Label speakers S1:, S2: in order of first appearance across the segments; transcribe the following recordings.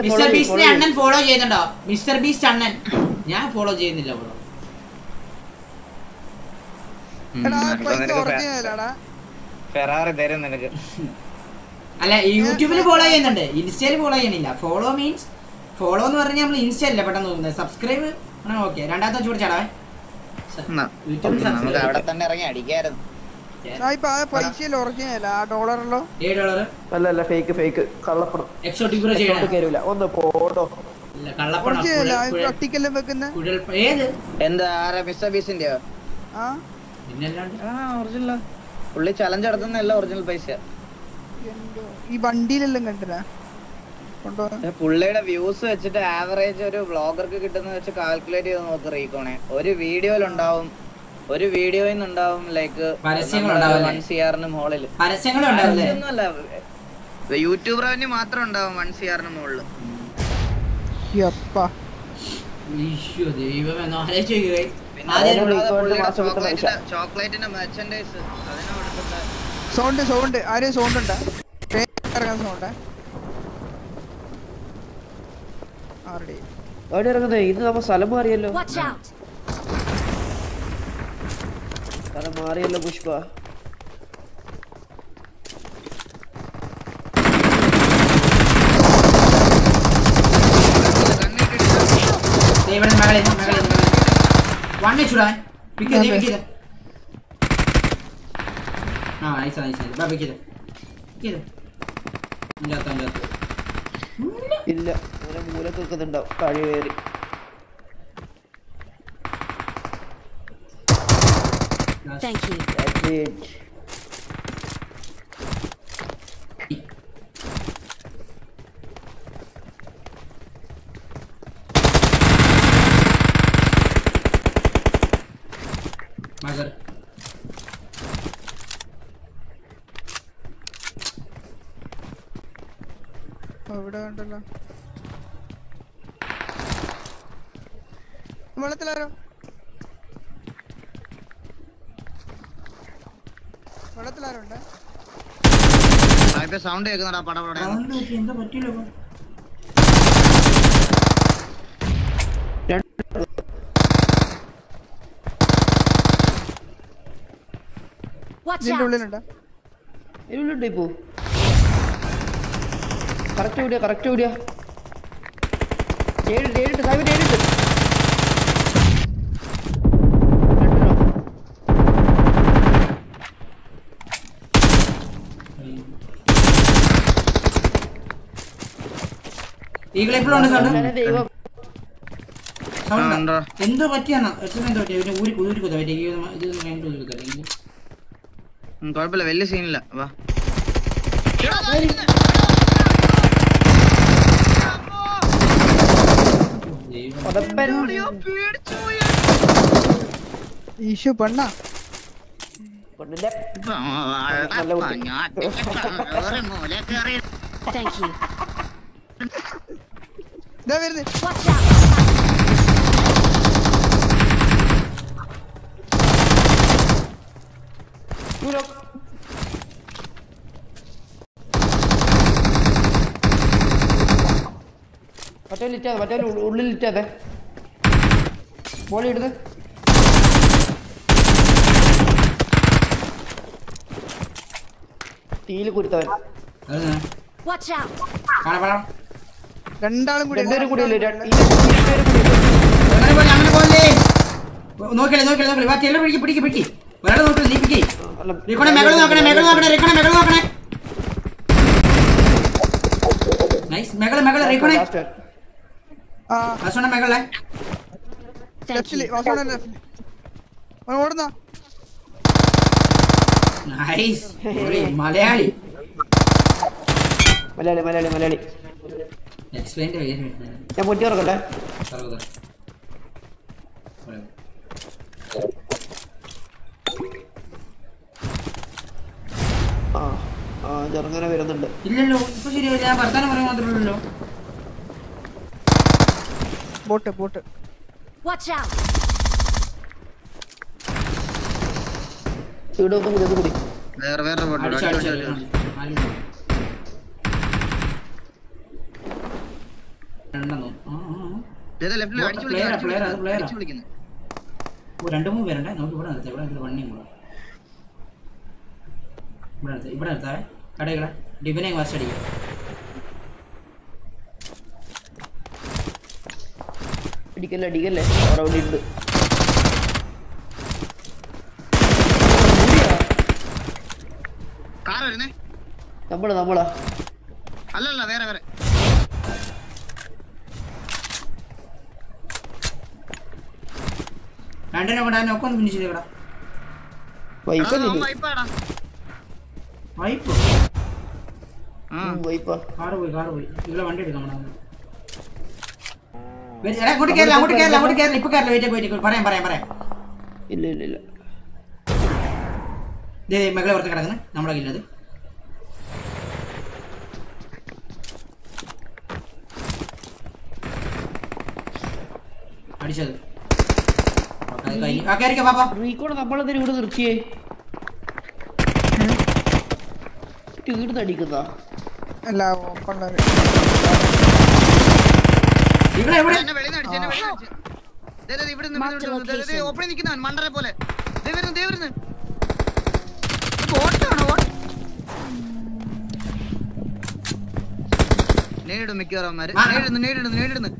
S1: Mister ബീസ്റ്റിനെ അണ്ണൻ follow ചെയ്യുന്നുണ്ടോ? Mister beast അണ്ണൻ ഞാൻ follow ചെയ്യുന്നില്ല ബ്രോ. അല്ല യൂട്യൂബിൽ ഫോളോ ചെയ്യുന്നുണ്ട്, ഇൻസ്റ്റയിൽ ഫോളോ ചെയ്യണില്ല. ഫോളോ മീൻസ് ഫോളോ എന്ന് പറഞ്ഞാൽ നമ്മൾ ഇൻസ്റ്റ അല്ല പെട്ടെന്ന് തോന്നുന്നത്. Subscribe okay. രണ്ടാമത്തെ ചൂട് ചാടാവേ
S2: അവിടെ തന്നെ ഇറങ്ങി അടിക്കായിരുന്നു. പുള്ളി ചലഞ്ച് നടത്തുന്നല്ല ഒറിജിനൽ പൈസ.
S3: ഈ വണ്ടിയിലെല്ലാം കണ്ടില്ല.
S2: പുള്ളിയുടെ വ്യൂസ് വെച്ചിട്ട് ആവറേജ് ഒരു വ്ളോഗർക്ക് കിട്ടുന്ന വെച്ച് കാൽക്കുലേറ്റ് ചെയ്ത് നോക്ക് റീക്കോണെ. ഒരു വീഡിയോയിലുണ്ടാവും, ഒരു വീഡിയോയിൽ നിന്നുണ്ടാവും ലൈക്ക് 1 CR മുകളിൽ. പരസ്യങ്ങളൊന്നുമല്ല, യൂട്യൂബ് റവന്യൂ മാത്രം ഉണ്ടാവും 1 CR മുകളിൽ. ചോക്ലേറ്റിന്റെ മെർച്ചൻഡൈസ്
S3: സൗണ്ട് സൗണ്ട് ആരെയും സൗണ്ട് ഉണ്ടാ സൗണ്ട്
S4: ഇത് നമ്മ സ്ഥലം മാറിയല്ലോ, സ്ഥലം മാറിയല്ലോ പുഷ്പ. ഇല്ല മൂലത്ത് വെക്കുന്നുണ്ടാവും താഴെ കയറി.
S5: Thank you.
S4: That's it.
S1: Mother.
S3: അവിടെ കണ്ടല്ലോ വെള്ളത്തിലാരോ വെള്ളത്തിലാരുണ്ട്.
S2: സൗണ്ട് കേൾക്കുന്നുണ്ടാ പടപട.
S1: എന്താ പറ്റില്ലോ?
S3: ഇതിന്റെ ഉള്ളിലുണ്ട്.
S4: ഇതിലുണ്ട് ഇപ്പോ. കറക്റ്റ് എവിടെയാ, കറക്റ്റ് എവിടെയാ? നേരിട്ട് സാഹിബ് നേരിട്ട്.
S1: എന്തോ പറ്റിയാണോ?
S2: കുഴപ്പമില്ല, വലിയ സീനില്ല. വാ
S3: ഈശോ പെണ്ണ
S5: Thank you.
S3: Watch out.
S4: മറ്റേ ഉള്ളിലിറ്റാതെ ബോളി ഇടുന്നത്. തീയില് കുരുത്തവൻ.
S3: രണ്ടാളും കൂടി
S1: മലയാളി
S4: മലയാളി മലയാളി മലയാളി. ഞാൻ പൊട്ടി തുറക്കട്ടെ. ചെറുങ്ങനെ വരുന്നുണ്ട്.
S1: ഇല്ലല്ലോ ഇപ്പൊ ശരിയാവില്ല. ഞാൻ വർത്താനം പറയാൻ മാത്രമല്ലോ.
S3: ബോട്ട് ബോട്ട്
S2: വേറെ വേറെ ബോട്ട്.
S1: രണ്ടെണ്ണോ
S2: പ്ലെയർ
S1: രണ്ടു മൂന്ന് പേരുണ്ടേ. നമുക്ക് ഇവിടെ നിർത്താം. ഇവിടെ വണ്ണിയും കൂടെ ഇവിടെ നിർത്താവേ. കടകളെ ഡിഫിനെ വാസ്റ്റ് അടിക്കും.
S4: അടിക്കല്ലേ അവിടെ ഉണ്ട്. നമ്മളാ
S2: അല്ലല്ല വേറെ
S1: രണ്ടിനെ കൂടെ നോക്കൊന്ന് ഫിനിഷ് ചെയ്തേടാ.
S4: വൈപ്പ്
S1: കാറ് പോയി ഇവിടെ വണ്ടി എടുക്കാം. അങ്ങോട്ട് കേറില്ല. ഇപ്പൊ കേറില്ല. വെയിറ്റ് പറയാം.
S4: ഇല്ല
S1: മകളെ പുറത്ത് കിടക്കുന്നത് നമ്മുടെ കയ്യിലത്. അടിച്ചത്
S4: നമ്മളെന്തിനും ഇവിടെ നിർത്തിയേ തീർന്നടിക്കുന്ന
S3: അല്ല ഓപ്പൺ
S2: മണ്ടറെ പോലെ നേരിടും മിക്കവാറുമാര്. നേരിടുന്നു.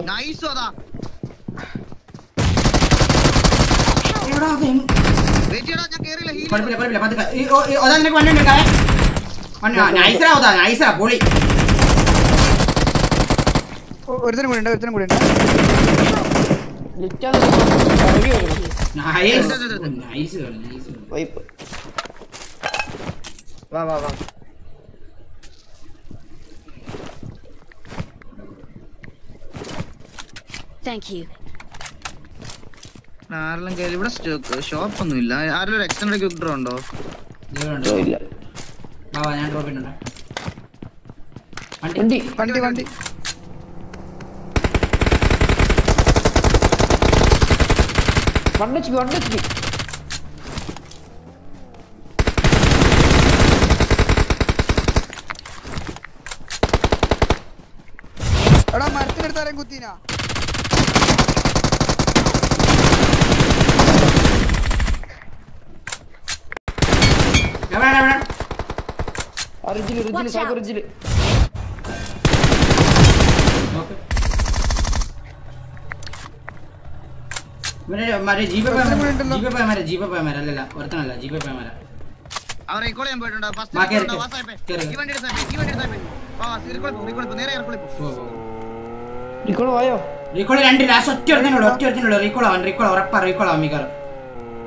S2: നൈസ് അതാ. ഞാൻ കേറില്ല.
S3: ഒരുത്തനും കൂടി ഉണ്ട്.
S4: വൈപ്പ്
S2: വാ
S5: Thank you.
S2: ആരെല്ലാം കേറി. ഇവിടെ ഷോപ്പ് ഒന്നും ഇല്ല. ആരെങ്കിലും ഒരു എക്സ്റ്റൻഡ് ക്വിക്ക് ഡ്രോ ഉണ്ടോ?
S4: ഇല്ല.
S1: ഞാൻ ഡ്രോപ്പ് ചെയ്യുന്നുണ്ട്.
S3: വണ്ടി
S4: 1 HP.
S3: എടാ മരത്തിനെടുത്താലും കുത്തീനാ.
S4: റിജില്
S2: അവർ റീകോൾ ചെയ്യാൻ പോയിട്ടുണ്ട്.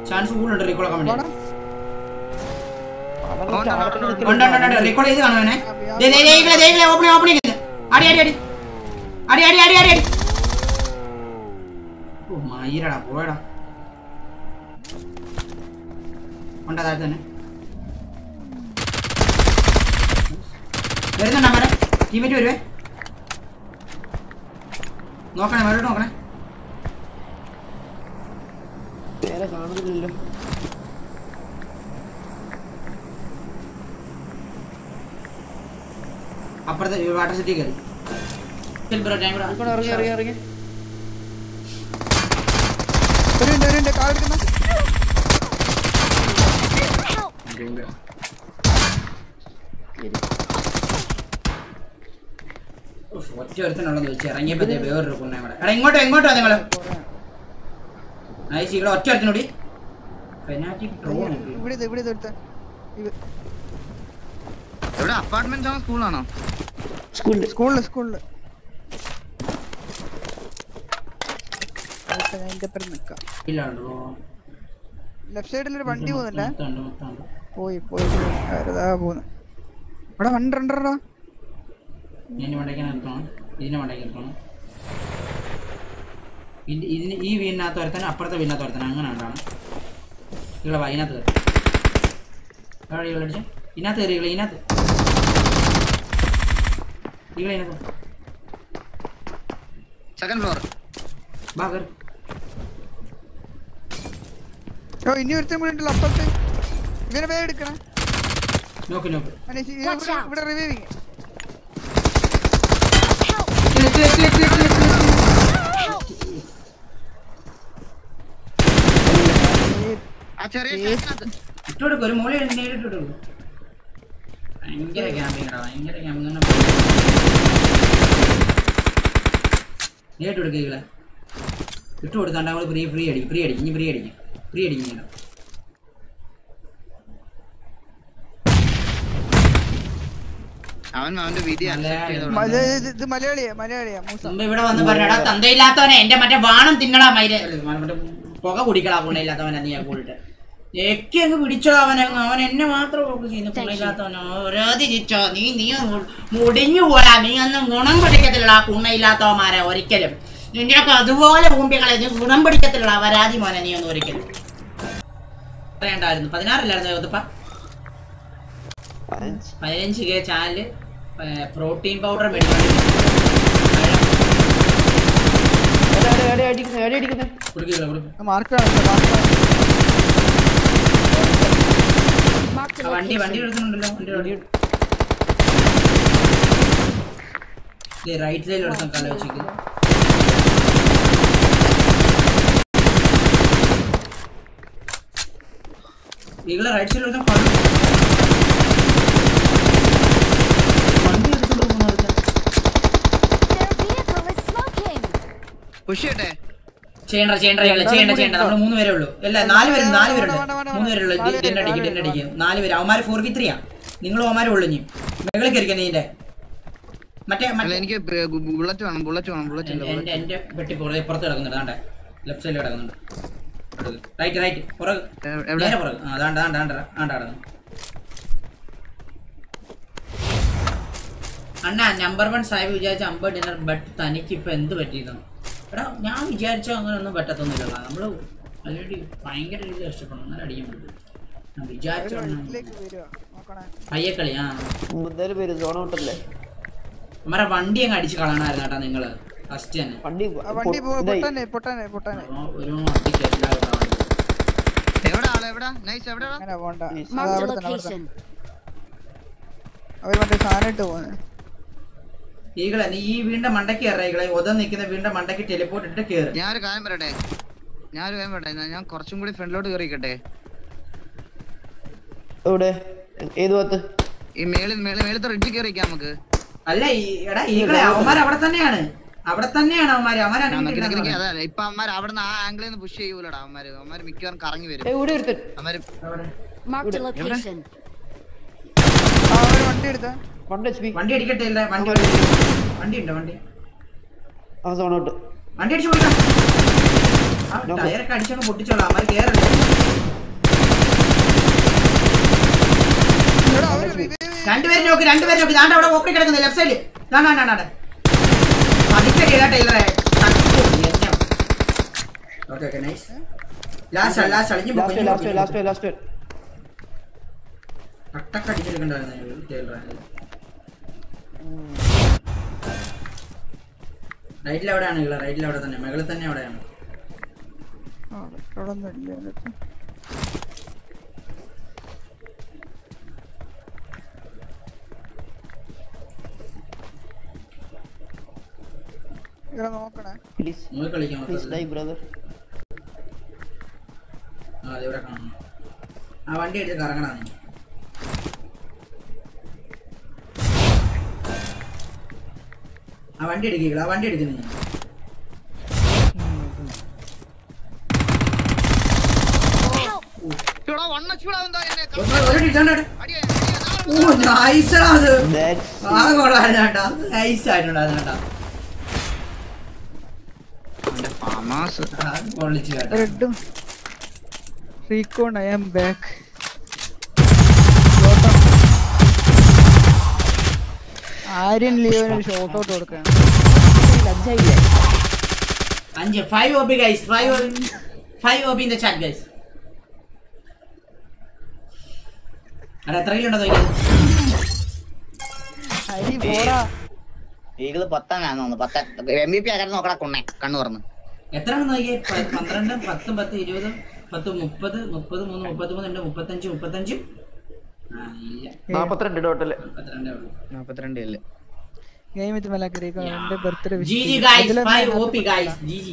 S1: ചാൻസ് കൂടുതലുണ്ട് റീകോൾ ആക്കാൻ വേണ്ടി. റീകോൾ ചെയ്ത് കാണുവാനെ. അടി മയിരടാ പോയടാ. ഉണ്ടാ താഴെ തന്നെ വരുന്നുണ്ടാ മരം. ടീമേറ്റ് വരുവേ. നോക്കണേ മരോട്ട് നോക്കണേ.
S4: കാണുന്നില്ലല്ലോ.
S1: അപ്പുറത്തെ വാട്ടർ സിറ്റി കയറി.
S4: ഇറങ്ങി
S1: ഒറ്റ ഒരുത്തനുള്ളത് വെച്ച് ഇറങ്ങിയപ്പോ വേറൊരു കുണ്ണ കൂടെ. എടാ ഇങ്ങോട്ടോ നിങ്ങള് നൈസ്. ഇവിടെ ഒറ്റ ഒരുത്തനൂടി
S2: അപ്പാർട്ട്മെന്റ് ആണോ സ്കൂളാണോ?
S3: സ്കൂളില് ലെഫ്റ്റ് സൈഡിൽ ഒരു വണ്ടി പോകുന്നില്ലേ? പോയി പോകുന്നു. ഇവിടെ വണ്ടി ഉണ്ടോ?
S1: ഇതിനെ മണ്ടയ്ക്കാൻ ഈ വീടിനകത്ത് വരുത്താൻ അപ്പുറത്തെ വീടിനകത്ത് വരുത്താൻ അങ്ങനെ ഉണ്ടാണ്. ഇവിടെ വാ ഇതിനകത്ത് കയറി. അടിച്ച ഇതിനകത്ത് കയറി. ഇതിനകത്ത്
S2: സെക്കൻഡ് ഫ്ലോർ.
S1: വാ കയറി.
S3: ഇനി ഒരുത്തം കൂടി ഉണ്ടല്ലോ അപ്പുറത്ത്. ഇവനെ വേഗം എടുക്കണേ.
S1: നോക്ക് നോക്ക്.
S3: ഇവിടെ റിവൈവിങ്.
S1: ഇട്ടോടുക്കും ഒരു മോളി നേരിട്ട് ഇട്ടോടുക്കും. ഭയങ്കര ക്യാമ്പിങ്ങാ, ഭയങ്കര ക്യാമ്പിങ്. നേരിട്ട് കൊടുക്കുക ഇട്ട് കൊടുത്താണ്ട് അവള് ഫ്രീ അടിക്കും ഇനി ഫ്രീ അടിക്കും. ഇവിടെ വന്ന് പറഞ്ഞടാ തന്തയില്ലാത്തവനെ എന്റെ മറ്റേ വാണം തിന്നടാ മറ്റേ പുക കുടിക്കടാ പുണ്ണയില്ലാത്തവനെ നീ കൂടിട്ട് എക്കെ അങ്ങ് പിടിച്ചോ അവൻ എന്നെ മാത്രം ഫോക്കസ് ചെയ്യുന്നു. പുണ്ണയില്ലാത്തവനോ ചിച്ചോ നീ മുടിഞ്ഞു പോരാ. നീ ഒന്നും ഗുണം പിടിക്കത്തില്ലടാ പുണ്ണയില്ലാത്തവന്മാരെ ഒരിക്കലും. നിന്റെ ഒക്കെ അതുപോലെ ഊമ്പികളെ നീ ഗുണം പിടിക്കത്തില്ലടാ വരാതി മോനെ നീ ഒന്നും ഒരിക്കലും. പറയണ്ടായിരുന്നു 16 15K ചാനല് പ്രോട്ടീൻ പൗഡർ മേടിക്കാൻ വണ്ടി എടുക്കുന്നുണ്ടല്ലോ. റൈറ്റ് സൈഡിൽ എടുക്കാൻ കാലം വെച്ചിരിക്കുന്നു. ഈകളെ റൈറ്റ് സൈഡിൽ എടുക്കാൻ ചെയ്യണ്ട. നമ്മള് 3 പേരേ ഉള്ളൂ. അല്ല 4 പേരുണ്ട്. 3 പേരുള്ളൂ. ഡിന്നടിക്കും 4 പേര്. അവന്മാര് 4v3 ആ. നിങ്ങളും അവന്മാരും ഉള്ളു. ഇനി മെകളിൽ കയറിക്കാൻ നീന്റെ മറ്റേ എനിക്ക് എന്റെ വെട്ടി പുറത്ത് കിടക്കുന്നുണ്ട്. അതാണ്ട് ലെഫ്റ്റ് സൈഡിൽ കിടക്കുന്നുണ്ട്. റൈറ്റ് പുറകെ പുറകെ അതാണ്ട് കിടക്കുന്നു. അണ്ണാ നമ്പർ 1 സാഹിബ് വിചാരിച്ച 50 ഡിന്നർ ബട്ട് തനിക്ക് ഇപ്പൊ എന്ത് പറ്റിയിരുന്നു? എടാ ഞാൻ വിചാരിച്ചോ അങ്ങനെ ഒന്നും പറ്റത്തൊന്നുമില്ല. നമ്മള് അതിനുവേണ്ടി ഭയങ്കര രീതിയിൽ കഷ്ടപ്പെടണം. എന്നാലും അടിക്കാൻ പറ്റും. ഞാൻ വിചാരിച്ചോ പയ്യക്കളി. നമ്മടെ വണ്ടി അങ്ങ് അടിച്ച് കളയണമായിരുന്നു കേട്ടാ നിങ്ങള് ഫസ്റ്റ് തന്നെ. ഈകളെ നീ ഈ വീണ്ടും മണ്ടയ്ക്ക് കയറ. ഒതം നിൽക്കുന്ന വീണ്ടും മണ്ടയ്ക്ക് ടെലിപ്പോർട്ട് ഇട്ട് കയറി.
S2: ഞാനൊരു കാര്യം പറയട്ടെ. ഞാൻ കുറച്ചും കൂടി ഫ്രണ്ടിലോട്ട് കയറിക്കട്ടെ. ഈ മേളത്തെ റിഡ്ജ് കയറിക്കാം നമുക്ക്.
S1: അല്ല എടാ ഈകളെ അവന്മാർ അവിടെ തന്നെയാണ് അവന്മാര്.
S2: ഇപ്പൊ അവന്മാർ അവിടെ നിന്ന് ആ ആംഗിളിൽ നിന്ന് പുഷ് ചെയ്യൂലടാ. അവന്മാര് മിക്കവാറും കറങ്ങി വരും.
S1: വണ്ടി അടിക്കട്ടെ. വണ്ടി അടിച്ചു പോയിട്ടാ. ടയറൊക്കെ അടിച്ചൊക്കെ പൊട്ടിച്ചോളാം. അവന്മാര് കേറല്ലേ. രണ്ടുപേരും നോക്ക്. ദാണ്ട് അവിടെ ഓപ്പണിൽ കിടക്കുന്നത് ലെഫ്റ്റ് സൈഡിൽ. പതുക്കെ കേടാ ടൈലറെ. Okay nice. ലാസ്റ്റ് അടിഞ്ഞു കട്ടൊക്കെ അടിച്ചെടുക്കണ്ടായിരുന്നു ടൈലറെ. റൈറ്റിൽ എവിടെയാണ്? റൈറ്റിൽ അവിടെ തന്നെ, മുകളിൽ തന്നെ അവിടെയാണ്. ആ വണ്ടി എടുത്ത് കറങ്ങണ. ആ വണ്ടി എടുക്കുക. ആ വണ്ടി എടുക്കുന്നു.
S3: Recon, I am back. Aryan Leon shout out കൊടുക്കണം.
S1: 5 OP guys. 5 OP in the chat guys. അല്ല എത്രയിലുണ്ടോ നോക്കിയത്?
S3: ഹരി പോടാ.
S2: ഈകള് 10 ആണ് തോന്നുന്നു. 10 MVP ആകാൻ നോക്കടാ കൊണ്ണേ. കണ്ണു തുറന്ന്.
S1: എത്രയാണെന്ന് നോക്കിയേ? 12 10 10 20 10 30 33 33 35 35
S4: 42 ടോട്ടല്.
S2: 42 അല്ലേ?
S3: ഗെയിം ഇത് മലക്കറി എന്റെ birthday
S1: GG guys, 5 OP guys, GG.